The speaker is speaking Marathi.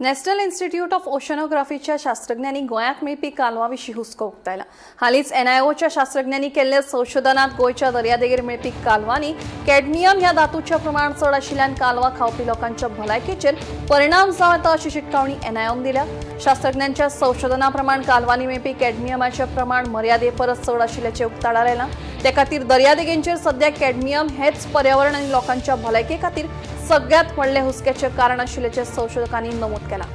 नॅशनल इन्स्टिट्यूट ऑफ ओशनोग्राफीच्या शास्त्रज्ञांनी गोंयात मेळपी कालवा विशीं हुस्को उक्तायला। हालींच NIOच्या शास्त्रज्ञांनी केल्ल्या संशोधनात गोंयच्या दर्यादेगेर मेळपी कालवांनी कॅडमियम ह्या धातूचें प्रमाण चड आशिल्ल्यान कालवा खावपी लोकांच्या भलायकेचेर परिणाम जावं येता अशी शिटकावणी NIOन दिल्या। शास्त्रज्ञांच्या संशोधना प्रमाण कालवांनी मेळपी कॅडमियमाचें प्रमाण मर्यादे परस चड आशिल्ल्याचें उक्ताडार आयलां। ते खातीर दर्यादेगेंचेर सध्या कॅडमियम हेच पर्यावरण आनी लोकांच्या भलायके खातीर सगळ्यात व्हडले हुस्क्याचें कारण आशिल्ल्याचें संशोधकांनी नमूद केलां।